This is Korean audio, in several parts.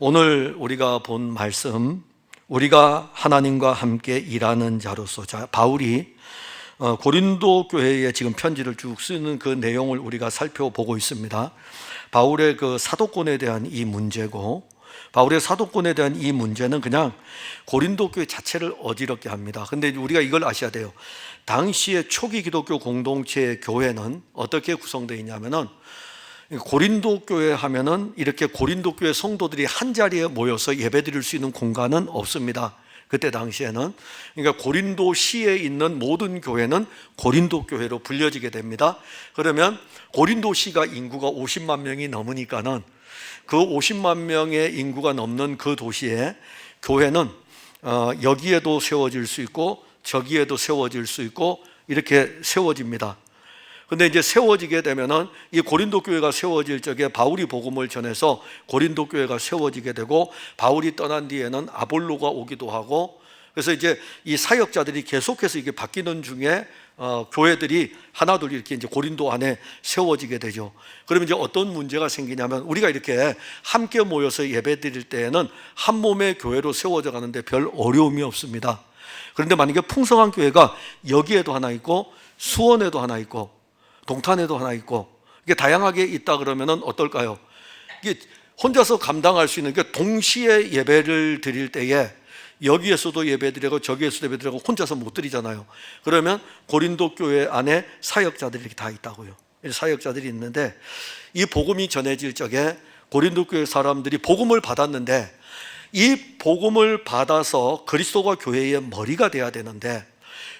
오늘 우리가 본 말씀, 우리가 하나님과 함께 일하는 자로서, 바울이 고린도 교회에 지금 편지를 쭉 쓰는 그 내용을 우리가 살펴보고 있습니다. 바울의 그 사도권에 대한 이 문제고, 바울의 사도권에 대한 이 문제는 그냥 고린도 교회 자체를 어지럽게 합니다. 근데 우리가 이걸 아셔야 돼요. 당시의 초기 기독교 공동체의 교회는 어떻게 구성되어 있냐면은, 고린도 교회 하면은 이렇게 고린도 교회 성도들이 한 자리에 모여서 예배드릴 수 있는 공간은 없습니다. 그때 당시에는. 그러니까 고린도시에 있는 모든 교회는 고린도 교회로 불려지게 됩니다. 그러면 고린도시가 인구가 50만 명이 넘으니까는 그 50만 명의 인구가 넘는 그 도시에 교회는 여기에도 세워질 수 있고 저기에도 세워질 수 있고 이렇게 세워집니다. 근데 이제 세워지게 되면은 이 고린도 교회가 세워질 적에 바울이 복음을 전해서 고린도 교회가 세워지게 되고, 바울이 떠난 뒤에는 아볼로가 오기도 하고, 그래서 이제 이 사역자들이 계속해서 이게 바뀌는 중에 교회들이 하나둘 이렇게 이제 고린도 안에 세워지게 되죠. 그러면 이제 어떤 문제가 생기냐면, 우리가 이렇게 함께 모여서 예배드릴 때에는 한 몸의 교회로 세워져 가는데 별 어려움이 없습니다. 그런데 만약에 풍성한 교회가 여기에도 하나 있고 수원에도 하나 있고 동탄에도 하나 있고 이게 다양하게 있다 그러면은 어떨까요? 이게 혼자서 감당할 수 있는, 그러니까 동시에 예배를 드릴 때에 여기에서도 예배드리고 저기에서도 예배드리고 혼자서 못 드리잖아요. 그러면 고린도 교회 안에 사역자들이 이렇게 다 있다고요. 사역자들이 있는데, 이 복음이 전해질 적에 고린도 교회 사람들이 복음을 받았는데, 이 복음을 받아서 그리스도가 교회의 머리가 돼야 되는데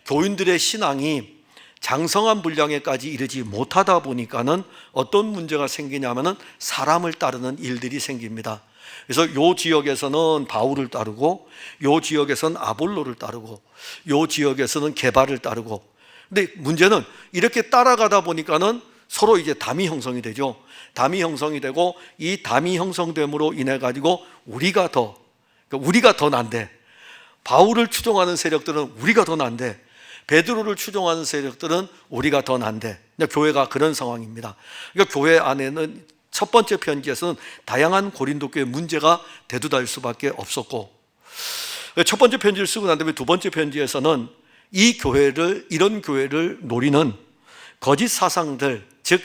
교인들의 신앙이 장성한 분량에까지 이르지 못하다 보니까는 어떤 문제가 생기냐면은 사람을 따르는 일들이 생깁니다. 그래서 요 지역에서는 바울을 따르고, 요 지역에서는 아볼로를 따르고, 요 지역에서는 게바를 따르고. 근데 문제는 이렇게 따라가다 보니까는 서로 이제 담이 형성이 되죠. 담이 형성이 되고, 이 담이 형성됨으로 인해 가지고 우리가 더 난데, 바울을 추종하는 세력들은 우리가 더 난데, 베드로를 추종하는 세력들은 우리가 더 난데, 교회가 그런 상황입니다. 그러니까 교회 안에는 첫 번째 편지에서는 다양한 고린도 교회 문제가 대두될 수밖에 없었고, 첫 번째 편지를 쓰고 난 다음에 두 번째 편지에서는 이런 교회를 노리는 거짓 사상들, 즉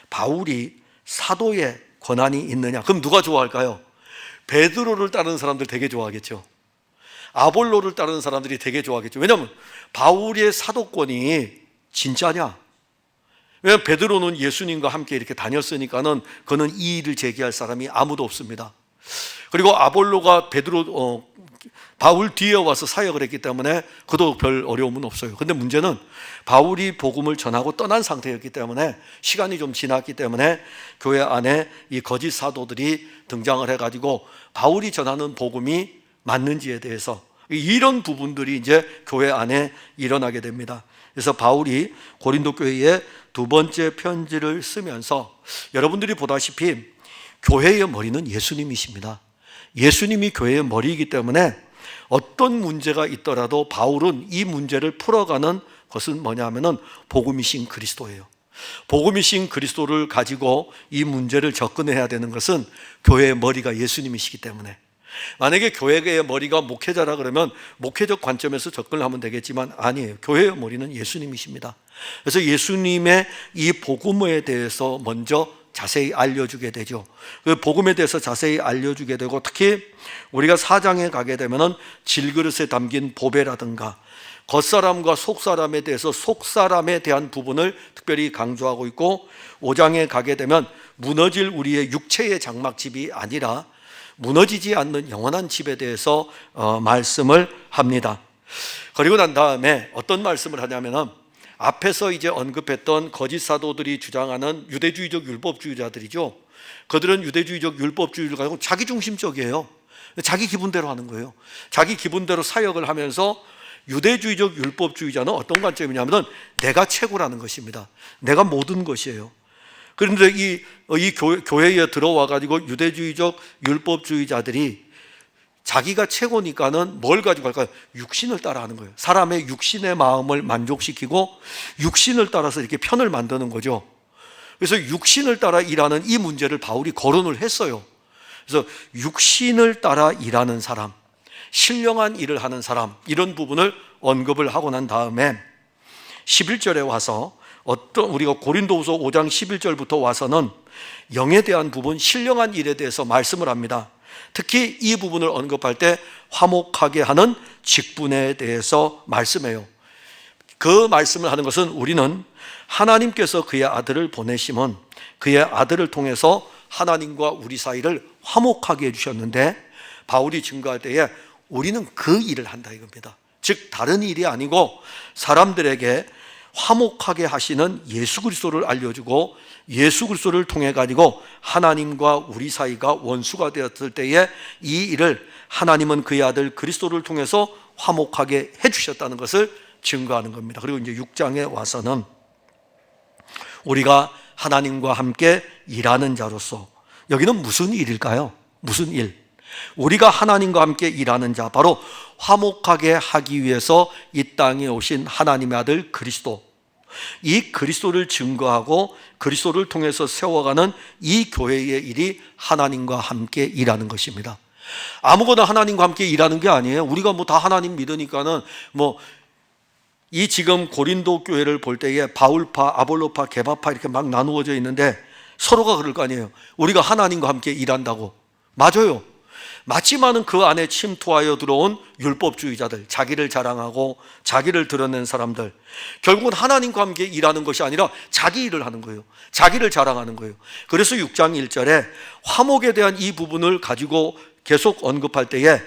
바울이 사도의 권한이 있느냐? 그럼 누가 좋아할까요? 베드로를 따르는 사람들 되게 좋아하겠죠. 아볼로를 따르는 사람들이 되게 좋아하겠죠. 왜냐하면 바울의 사도권이 진짜냐? 왜냐하면 베드로는 예수님과 함께 이렇게 다녔으니까는 그는 이 일을 제기할 사람이 아무도 없습니다. 그리고 아볼로가 바울 뒤에 와서 사역을 했기 때문에 그도 별 어려움은 없어요. 근데 문제는 바울이 복음을 전하고 떠난 상태였기 때문에, 시간이 좀 지났기 때문에 교회 안에 이 거짓 사도들이 등장을 해가지고 바울이 전하는 복음이 맞는지에 대해서, 이런 부분들이 이제 교회 안에 일어나게 됩니다. 그래서 바울이 고린도 교회에 두 번째 편지를 쓰면서, 여러분들이 보다시피 교회의 머리는 예수님이십니다. 예수님이 교회의 머리이기 때문에 어떤 문제가 있더라도 바울은 이 문제를 풀어가는 것은 뭐냐면은 복음이신 그리스도예요. 복음이신 그리스도를 가지고 이 문제를 접근해야 되는 것은 교회의 머리가 예수님이시기 때문에. 만약에 교회의 머리가 목회자라 그러면 목회적 관점에서 접근을 하면 되겠지만 아니에요. 교회의 머리는 예수님이십니다. 그래서 예수님의 이 복음에 대해서 먼저 자세히 알려주게 되죠. 그 복음에 대해서 자세히 알려주게 되고, 특히 우리가 4장에 가게 되면은 질그릇에 담긴 보배라든가 겉사람과 속사람에 대해서 속사람에 대한 부분을 특별히 강조하고 있고, 5장에 가게 되면 무너질 우리의 육체의 장막집이 아니라 무너지지 않는 영원한 집에 대해서 말씀을 합니다. 그리고 난 다음에 어떤 말씀을 하냐면은, 앞에서 이제 언급했던 거짓 사도들이 주장하는 유대주의적 율법주의자들이죠. 그들은 유대주의적 율법주의를 가지고 자기중심적이에요. 자기 기분대로 하는 거예요. 자기 기분대로 사역을 하면서, 유대주의적 율법주의자는 어떤 관점이냐면 내가 최고라는 것입니다. 내가 모든 것이에요. 그런데 이 교회에 들어와 가지고 유대주의적 율법주의자들이 자기가 최고니까는 뭘 가지고 갈까요? 육신을 따라 하는 거예요. 사람의 육신의 마음을 만족시키고 육신을 따라서 이렇게 편을 만드는 거죠. 그래서 육신을 따라 일하는 이 문제를 바울이 거론을 했어요. 그래서 육신을 따라 일하는 사람, 신령한 일을 하는 사람, 이런 부분을 언급을 하고 난 다음에 11절에 와서 우리가 고린도후서 5장 11절부터 와서는 영에 대한 부분, 신령한 일에 대해서 말씀을 합니다. 특히 이 부분을 언급할 때 화목하게 하는 직분에 대해서 말씀해요. 그 말씀을 하는 것은 우리는 하나님께서 그의 아들을 보내심은 그의 아들을 통해서 하나님과 우리 사이를 화목하게 해주셨는데, 바울이 증거할 때에 우리는 그 일을 한다 이겁니다. 즉 다른 일이 아니고 사람들에게 화목하게 하시는 예수 그리스도를 알려주고, 예수 그리스도를 통해 가지고 하나님과 우리 사이가 원수가 되었을 때에 이 일을 하나님은 그의 아들 그리스도를 통해서 화목하게 해주셨다는 것을 증거하는 겁니다. 그리고 이제 6장에 와서는 우리가 하나님과 함께 일하는 자로서, 여기는 무슨 일일까요? 무슨 일? 우리가 하나님과 함께 일하는 자, 바로 화목하게 하기 위해서 이 땅에 오신 하나님의 아들 그리스도, 이 그리스도를 증거하고 그리스도를 통해서 세워가는 이 교회의 일이 하나님과 함께 일하는 것입니다. 아무거나 하나님과 함께 일하는 게 아니에요. 우리가 뭐 다 하나님 믿으니까는 이 지금 고린도 교회를 볼 때에 바울파, 아볼로파, 게바파 이렇게 막 나누어져 있는데 서로가 그럴 거 아니에요. 우리가 하나님과 함께 일한다고. 맞아요. 맞지만은 그 안에 침투하여 들어온 율법주의자들, 자기를 자랑하고 자기를 드러낸 사람들, 결국은 하나님과 함께 일하는 것이 아니라 자기 일을 하는 거예요. 자기를 자랑하는 거예요. 그래서 6장 1절에 화목에 대한 이 부분을 가지고 계속 언급할 때에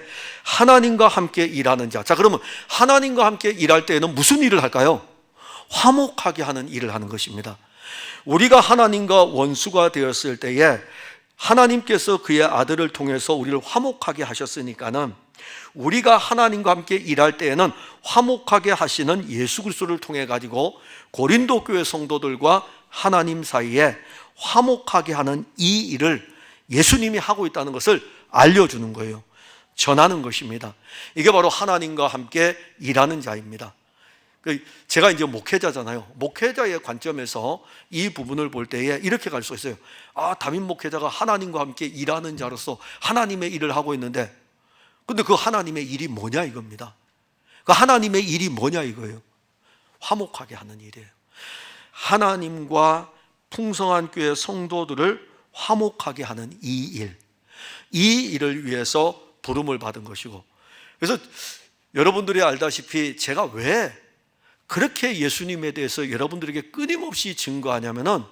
하나님과 함께 일하는 자. 자, 그러면 하나님과 함께 일할 때에는 무슨 일을 할까요? 화목하게 하는 일을 하는 것입니다. 우리가 하나님과 원수가 되었을 때에 하나님께서 그의 아들을 통해서 우리를 화목하게 하셨으니까는 우리가 하나님과 함께 일할 때에는 화목하게 하시는 예수 그리스도를 통해 가지고 고린도 교회 성도들과 하나님 사이에 화목하게 하는 이 일을 예수님이 하고 있다는 것을 알려주는 거예요. 전하는 것입니다. 이게 바로 하나님과 함께 일하는 자입니다. 제가 이제 목회자잖아요. 목회자의 관점에서 이 부분을 볼 때에 이렇게 갈 수 있어요. 담임 목회자가 하나님과 함께 일하는 자로서 하나님의 일을 하고 있는데, 근데 그 하나님의 일이 뭐냐 이겁니다. 그 하나님의 일이 뭐냐 이거예요. 화목하게 하는 일이에요. 하나님과 풍성한 교회 성도들을 화목하게 하는 이 일을 위해서 부름을 받은 것이고, 그래서 여러분들이 알다시피 제가 왜 그렇게 예수님에 대해서 여러분들에게 끊임없이 증거하냐면은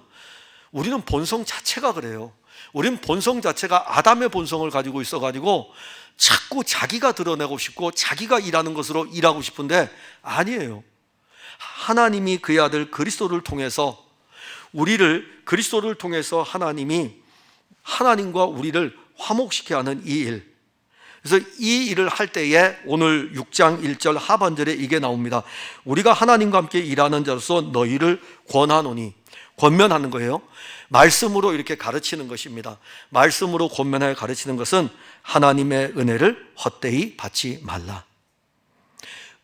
우리는 본성 자체가 그래요. 우리는 본성 자체가 아담의 본성을 가지고 있어가지고 자꾸 자기가 드러내고 싶고 자기가 일하는 것으로 일하고 싶은데 아니에요. 하나님이 그의 아들 그리스도를 통해서 그리스도를 통해서 하나님이 하나님과 우리를 화목시켜 하는 이 일, 그래서 이 일을 할 때에 오늘 6장 1절 하반절에 이게 나옵니다. 우리가 하나님과 함께 일하는 자로서 너희를 권하노니, 권면하는 거예요. 말씀으로 이렇게 가르치는 것입니다. 말씀으로 권면하여 가르치는 것은 하나님의 은혜를 헛되이 받지 말라.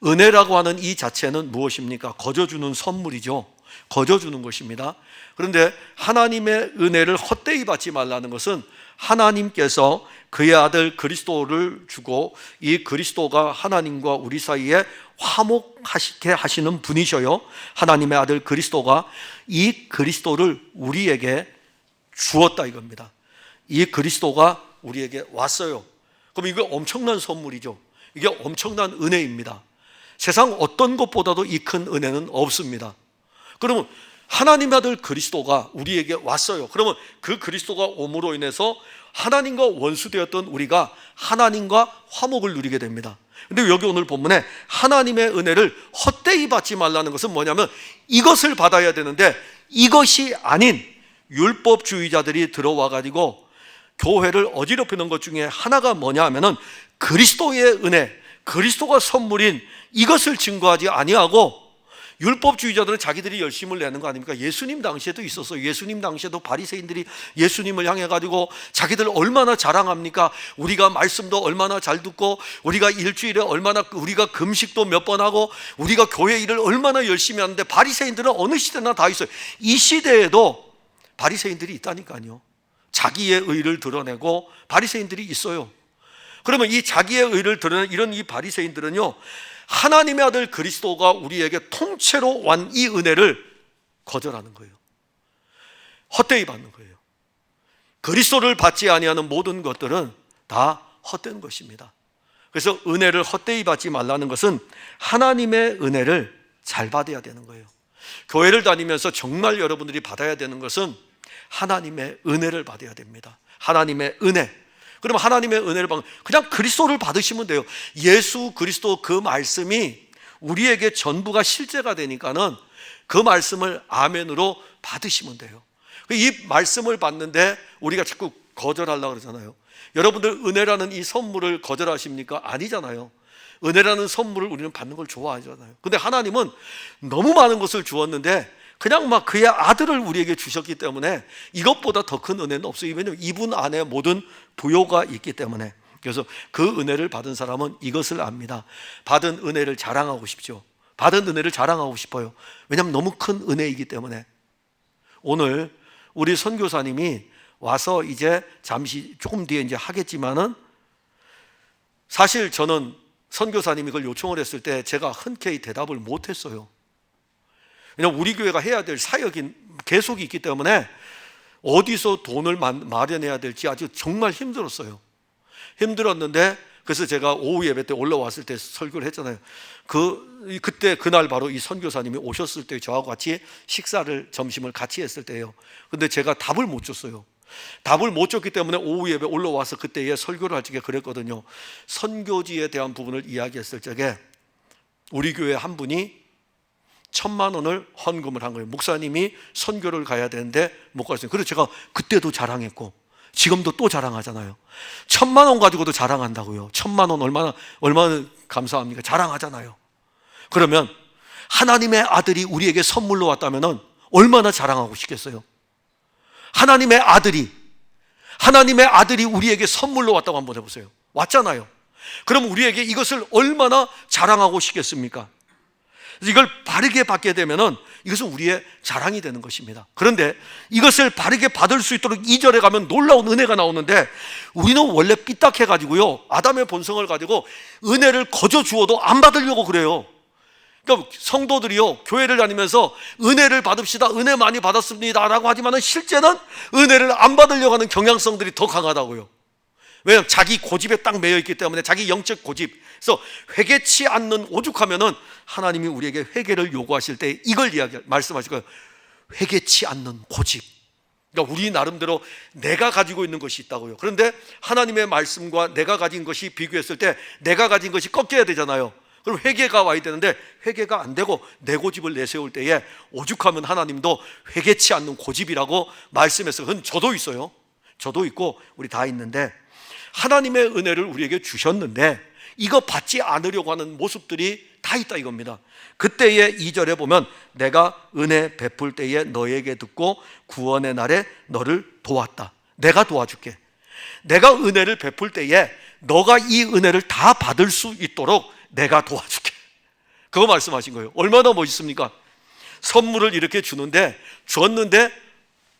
은혜라고 하는 이 자체는 무엇입니까? 거저주는 선물이죠. 거저주는 것입니다. 그런데 하나님의 은혜를 헛되이 받지 말라는 것은 하나님께서 그의 아들 그리스도를 주고 이 그리스도가 하나님과 우리 사이에 화목하시게 하시는 분이셔요. 하나님의 아들 그리스도가 이 그리스도를 우리에게 주었다 이겁니다. 이 그리스도가 우리에게 왔어요. 그럼 이거 엄청난 선물이죠. 이게 엄청난 은혜입니다. 세상 어떤 것보다도 이 큰 은혜는 없습니다. 그러면 하나님의 아들 그리스도가 우리에게 왔어요. 그러면 그 그리스도가 옴으로 인해서 하나님과 원수되었던 우리가 하나님과 화목을 누리게 됩니다. 근데 여기 오늘 본문에 하나님의 은혜를 헛되이 받지 말라는 것은 뭐냐면 이것을 받아야 되는데 이것이 아닌 율법주의자들이 들어와 가지고 교회를 어지럽히는 것 중에 하나가 뭐냐 하면은 그리스도의 은혜, 그리스도가 선물인 이것을 증거하지 아니하고 율법주의자들은 자기들이 열심을 내는 거 아닙니까? 예수님 당시에도 있었어요. 예수님 당시에도 바리새인들이 예수님을 향해 가지고 자기들 얼마나 자랑합니까? 우리가 말씀도 얼마나 잘 듣고 우리가 일주일에 얼마나 우리가 금식도 몇 번 하고 우리가 교회 일을 얼마나 열심히 하는데 바리새인들은 어느 시대나 다 있어요. 이 시대에도 바리새인들이 있다니까요. 자기의 의를 드러내고 바리새인들이 있어요. 그러면 이 자기의 의를 드러내는 이런 이 바리새인들은요, 하나님의 아들 그리스도가 우리에게 통째로 완 이 은혜를 거절하는 거예요. 헛되이 받는 거예요. 그리스도를 받지 아니하는 모든 것들은 다 헛된 것입니다. 그래서 은혜를 헛되이 받지 말라는 것은 하나님의 은혜를 잘 받아야 되는 거예요. 교회를 다니면서 정말 여러분들이 받아야 되는 것은 하나님의 은혜를 받아야 됩니다. 하나님의 은혜. 그럼 하나님의 은혜를 받으면 그냥 그리스도를 받으시면 돼요. 예수 그리스도 그 말씀이 우리에게 전부가 실제가 되니까는 그 말씀을 아멘으로 받으시면 돼요. 이 말씀을 받는데 우리가 자꾸 거절하려고 그러잖아요. 여러분들 은혜라는 이 선물을 거절하십니까? 아니잖아요. 은혜라는 선물을 우리는 받는 걸 좋아하잖아요. 근데 하나님은 너무 많은 것을 주었는데 그냥 막 그의 아들을 우리에게 주셨기 때문에 이것보다 더 큰 은혜는 없어요. 왜냐하면 이분 안에 모든 부요가 있기 때문에. 그래서 그 은혜를 받은 사람은 이것을 압니다. 받은 은혜를 자랑하고 싶죠. 받은 은혜를 자랑하고 싶어요. 왜냐하면 너무 큰 은혜이기 때문에. 오늘 우리 선교사님이 와서 이제 잠시 조금 뒤에 이제 하겠지만은, 사실 저는 선교사님이 그걸 요청을 했을 때 제가 흔쾌히 대답을 못했어요. 왜냐하면 우리 교회가 해야 될 사역이 계속 있기 때문에 어디서 돈을 마련해야 될지 아주 정말 힘들었는데, 그래서 제가 오후 예배 때 올라왔을 때 설교를 했잖아요. 그때 그날 바로 이 선교사님이 오셨을 때 저하고 같이 점심을 같이 했을 때예요. 근데 제가 답을 못 줬어요. 답을 못 줬기 때문에 오후 예배 올라와서 그때에 설교를 할 적에 그랬거든요. 선교지에 대한 부분을 이야기했을 적에 우리 교회 한 분이 1,000만 원을 헌금을 한 거예요. 목사님이 선교를 가야 되는데 못 갔어요. 그래서 제가 그때도 자랑했고 지금도 또 자랑하잖아요. 1,000만 원 가지고도 자랑한다고요. 1,000만 원 얼마나 감사합니까? 자랑하잖아요. 그러면 하나님의 아들이 우리에게 선물로 왔다면 얼마나 자랑하고 싶겠어요? 하나님의 아들이 우리에게 선물로 왔다고 한번 해보세요. 왔잖아요. 그럼 우리에게 이것을 얼마나 자랑하고 싶겠습니까? 이걸 바르게 받게 되면은 이것은 우리의 자랑이 되는 것입니다. 그런데 이것을 바르게 받을 수 있도록 2절에 가면 놀라운 은혜가 나오는데, 우리는 원래 삐딱해 가지고요, 아담의 본성을 가지고 은혜를 거저 주어도 안 받으려고 그래요. 그러니까 성도들이요, 교회를 다니면서 은혜를 받읍시다, 은혜 많이 받았습니다 라고 하지만 실제는 은혜를 안 받으려고 하는 경향성들이 더 강하다고요. 왜냐하면 자기 고집에 딱 매여 있기 때문에, 자기 영적 고집. 그래서 회개치 않는 오죽하면은 하나님이 우리에게 회개를 요구하실 때 이걸 말씀하실 거예요. 회개치 않는 고집. 그러니까 우리 나름대로 내가 가지고 있는 것이 있다고요. 그런데 하나님의 말씀과 내가 가진 것이 비교했을 때 내가 가진 것이 꺾여야 되잖아요. 그럼 회개가 와야 되는데 회개가 안 되고 내 고집을 내세울 때에 오죽하면 하나님도 회개치 않는 고집이라고 말씀해서, 그건 저도 있어요. 저도 있고 우리 다 있는데, 하나님의 은혜를 우리에게 주셨는데 이거 받지 않으려고 하는 모습들이 다 있다 이겁니다. 그때의 2절에 보면 내가 은혜 베풀 때에 너에게 듣고 구원의 날에 너를 도왔다. 내가 도와줄게. 내가 은혜를 베풀 때에 너가 이 은혜를 다 받을 수 있도록 내가 도와줄게. 그거 말씀하신 거예요. 얼마나 멋있습니까? 선물을 이렇게 줬는데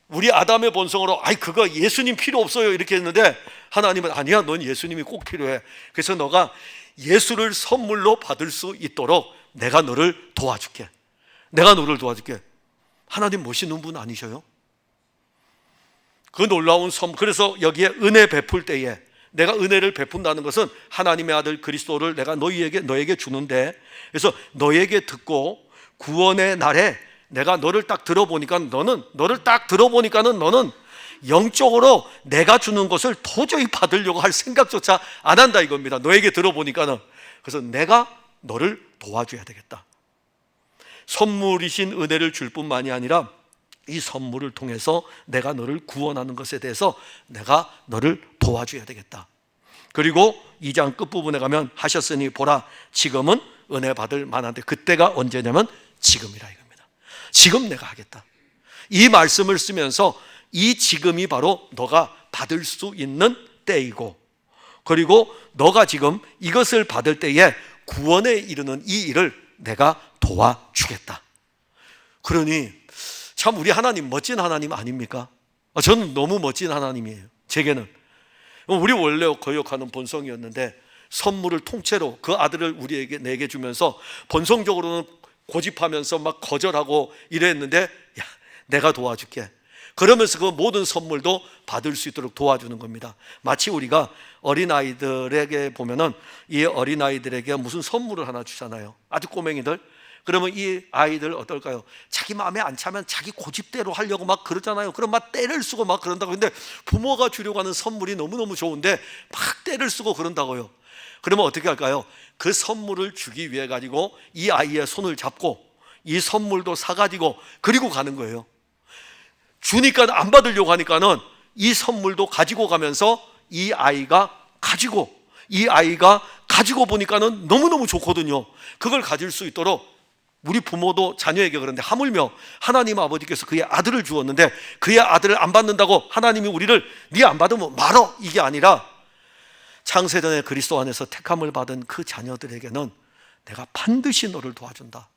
우리 아담의 본성으로 그거 예수님 필요 없어요 이렇게 했는데, 하나님은 아니야, 넌 예수님이 꼭 필요해. 그래서 너가 예수를 선물로 받을 수 있도록 내가 너를 도와줄게. 하나님 멋있는 분 아니셔요? 그 놀라운 그래서 여기에 은혜 베풀 때에, 내가 은혜를 베푼다는 것은 하나님의 아들 그리스도를 내가 너에게 주는데, 그래서 너에게 듣고 구원의 날에 내가 너를 딱 들어보니까는 너는 영적으로 내가 주는 것을 도저히 받으려고 할 생각조차 안 한다 이겁니다. 너에게 들어보니까는. 그래서 내가 너를 도와줘야 되겠다. 선물이신 은혜를 줄 뿐만이 아니라 이 선물을 통해서 내가 너를 구원하는 것에 대해서 내가 너를 도와줘야 되겠다. 그리고 2장 끝부분에 가면 하셨으니 보라 지금은 은혜 받을 만한데, 그때가 언제냐면 지금이라 이겁니다. 지금 내가 하겠다. 이 말씀을 쓰면서 이 지금이 바로 너가 받을 수 있는 때이고, 그리고 너가 지금 이것을 받을 때에 구원에 이르는 이 일을 내가 도와주겠다. 그러니 참 우리 하나님 멋진 하나님 아닙니까? 저는 너무 멋진 하나님이에요. 제게는 우리 원래 거역하는 본성이었는데 선물을 통째로 그 아들을 우리에게 내게 주면서 본성적으로는 고집하면서 막 거절하고 이랬는데, 야, 내가 도와줄게. 그러면서 그 모든 선물도 받을 수 있도록 도와주는 겁니다. 마치 우리가 어린아이들에게 보면은 이 어린아이들에게 무슨 선물을 하나 주잖아요. 아주 꼬맹이들. 그러면 이 아이들 어떨까요? 자기 마음에 안 차면 자기 고집대로 하려고 막 그러잖아요. 그럼 막 때를 쓰고 막 그런다고. 근데 부모가 주려고 하는 선물이 너무너무 좋은데 막 때를 쓰고 그런다고요. 그러면 어떻게 할까요? 그 선물을 주기 위해 가지고 이 아이의 손을 잡고 이 선물도 사가지고 그리고 가는 거예요. 주니까 안 받으려고 하니까는 이 선물도 가지고 가면서 이 아이가 가지고 보니까는 너무너무 좋거든요. 그걸 가질 수 있도록 우리 부모도 자녀에게 그런데 하물며 하나님 아버지께서 그의 아들을 주었는데 그의 아들을 안 받는다고 하나님이 우리를 네 안 받으면 말어, 이게 아니라 창세전에 그리스도 안에서 택함을 받은 그 자녀들에게는 내가 반드시 너를 도와준다.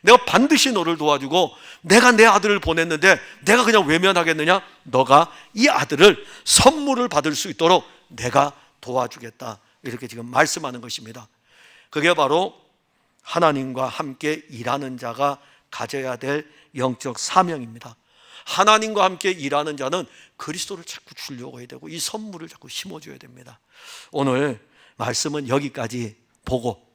내가 반드시 너를 도와주고 내가 내 아들을 보냈는데 내가 그냥 외면하겠느냐? 너가 이 아들을 선물을 받을 수 있도록 내가 도와주겠다. 이렇게 지금 말씀하는 것입니다. 그게 바로 하나님과 함께 일하는 자가 가져야 될 영적 사명입니다. 하나님과 함께 일하는 자는 그리스도를 자꾸 주려고 해야 되고 이 선물을 자꾸 심어줘야 됩니다. 오늘 말씀은 여기까지 보고